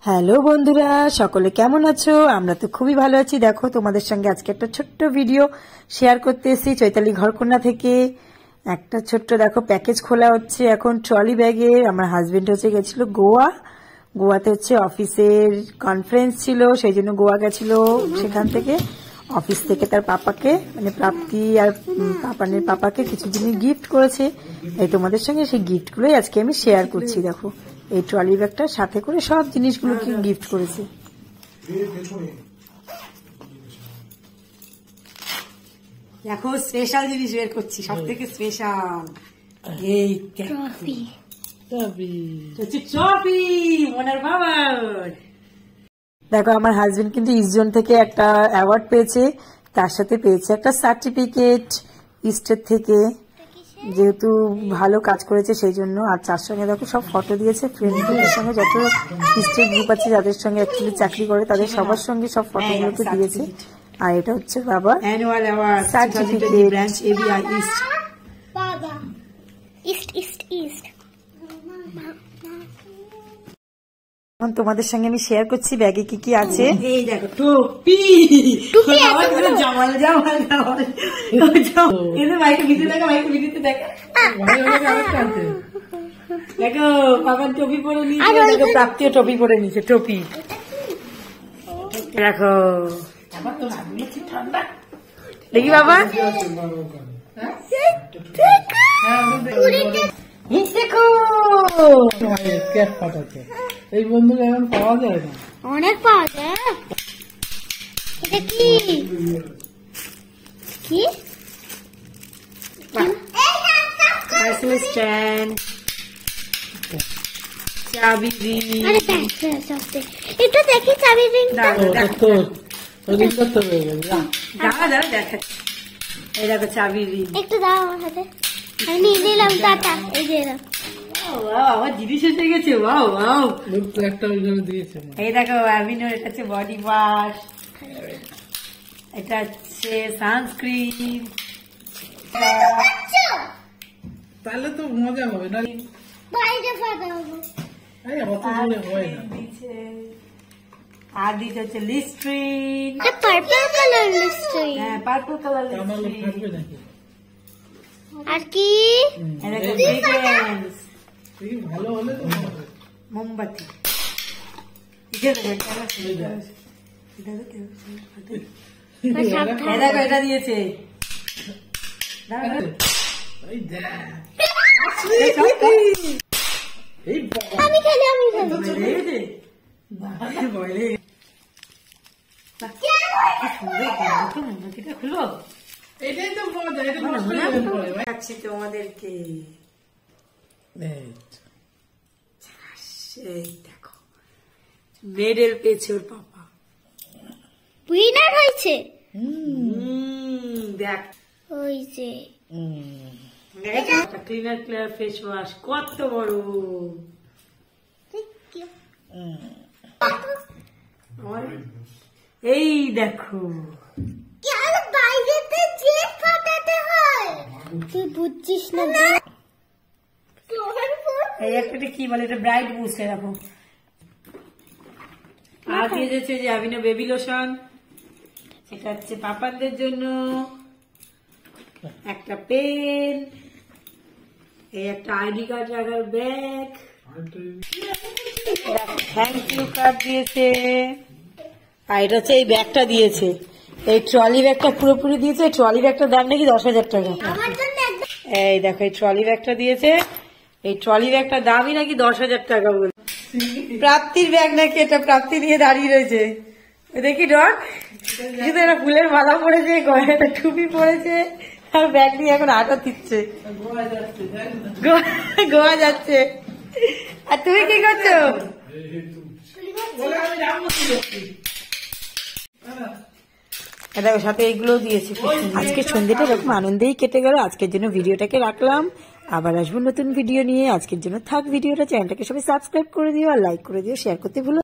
Hello বন্ধুরা, সকলে কেমন আছো? আমরা তো খুবই ভালো আছি। দেখো, তোমাদের সঙ্গে আজকে একটা ছোট্ট ভিডিও শেয়ার করতে এসেছি চৈতালি ঘরকন্যা থেকে। একটা ছোট্ট দেখো প্যাকেজ খোলা হচ্ছে এখন ট্রলি ব্যাগে। আমার হাজবেন্ড গেছিল গোয়াতে অফিসের কনফারেন্স ছিল, সেই জন্য গোয়া গেছিল। সেখান থেকে অফিস থেকে তার পাপাকে মানে প্রাপ্তি আর পাপানের পাপাকে কিছু জিনিস গিফট করেছে। তাই তোমাদের সঙ্গে সেই গিফটগুলোই আজকে আমি শেয়ার করছি। দেখো, এই ট্রলি ব্যাগটার সাথে করে সব জিনিসগুলো কি গিফট করেছে। দেখো, স্পেশাল জিনিস বের করছি, সব থেকে স্পেশাল এই ট্রফি। মনের বাবার। দেখো, আমার হাজবেন্ড কিন্তু ইস্টজোন থেকে একটা অ্যাওয়ার্ড পেয়েছে, তার সাথে পেয়েছে একটা সার্টিফিকেট ইস্টের থেকে, যেহেতু ভালো কাজ করেছে সেই জন্য। আর তার সঙ্গে দেখো সব ফটো দিয়েছে ফ্রেন্ডদের সঙ্গে, যত ইস্টের গ্রুপ আছে যাদের সঙ্গে অ্যাকচুয়ালি চাকরি করে তাদের সবার সঙ্গে সব ফটোগুলোকে দিয়েছে। আর এটা হচ্ছে বাবা annual award certificate branch ABI east. বাবা ইস্ট ইস্ট ইস্ট। এখন তোমাদের সঙ্গে আমি শেয়ার করছি ব্যাগে কি কি আছে। এই দেখো, টুপি জামাল জামাল জামাল। মাইকে ভিতরে দেখো, মাইকে ভিতরে দেখো, দেখো বাবার টুপি পরে নিয়েছে। দেখো, প্রাপ্তিও টুপি পরে নিয়েছে। টুপি দেখো, দেখি বাবা দেখো এই বন্ধু এখন পাওয়া যায় না, অনেক পাওয়া যায়। এটা কি কি স্ট্যান্ড, চাবি রিং। একটু দেখি চাবি রিংটা। দেখাচ্ছি। এই দেখো চাবি রিং। একটু দাও আমার হাতে, আমি নিয়ে নিলাম। টাটা। এই যে আমার জিনিস এসে গেছে। একটা ওইখানে দিয়েছে। এই দেখো অ্যাভিনোর, এটা হচ্ছে বডি ওয়াশ, এটা হচ্ছে সানস্ক্রিন। তাহলে তো মজা হবে না, বাইরে ফাটা হবে। আর দিতে হচ্ছে লিস্ট্রিন, পার্পল কালার লিস্ট্রিন। হ্যাঁ পার্পল কালার লিস্ট্রিন। আর কি ভালো হলে তো মোমবাতি। এটা দিয়েছে। আমি খেলি, আমি খুলো। এটাই তো মজা, এটা দেখাচ্ছি তোমাদেরকে। দেখো, মেডেল পেয়েছে ওর পাপা, উইনার হয়েছে। দেখ ওই যে ক্লিনার ক্লিয়ার ফেস ওয়াশ, কত বড়। এই দেখো, বাইরেতে যে ফাটাতে হয় তুই বুঝছিস না। এই একটা কি বলে, এটা ব্রাইট বুস্ট। দেখো, আর দিয়ে যাচ্ছে যে অ্যাভিনো বেবি লোশন, এটা হচ্ছে পাপানদের জন্য। একটা পেন, এই একটা আইডি কার্ড রাখার ব্যাগ, থ্যাংক ইউ কার্ড দিয়েছে। আর এটা হচ্ছে এই ব্যাগটা দিয়েছে, এই ট্রলি ব্যাগটা পুরোপুরি দিয়েছে। ট্রলি ব্যাগটার দাম নাকি 10,000 টাকা। এই দেখো, এই ট্রলি ব্যাগটা দিয়েছে, এই ট্রলি ব্যাগটার দামই নাকি 10,000 টাকা বলে। প্রাপ্তির ব্যাগ নাকি এটা, প্রাপ্তি নিয়ে দাঁড়িয়ে রয়েছে। দেখি ডট, কিন্তু একটা ফুলের মালা পড়েছে, গলায় একটা টুপি পড়েছে, আর ব্যাগ নিয়ে এখন আটা দিচ্ছে, গোয়া যাচ্ছে। আর তুমি কি করছো? দেখো, সাথে এইগুলো দিয়েছে। আজকে সন্ধ্যেটা এরকম আনন্দেই কেটে গেল। আজকের জন্য ভিডিওটাকে রাখলাম, আবার আসবো নতুন ভিডিও নিয়ে। আজকের জন্য থাক ভিডিওটা। চ্যানেলটাকে সবাই সাবস্ক্রাইব করে দিও, আর লাইক করে দিও, শেয়ার করতে ভুলো।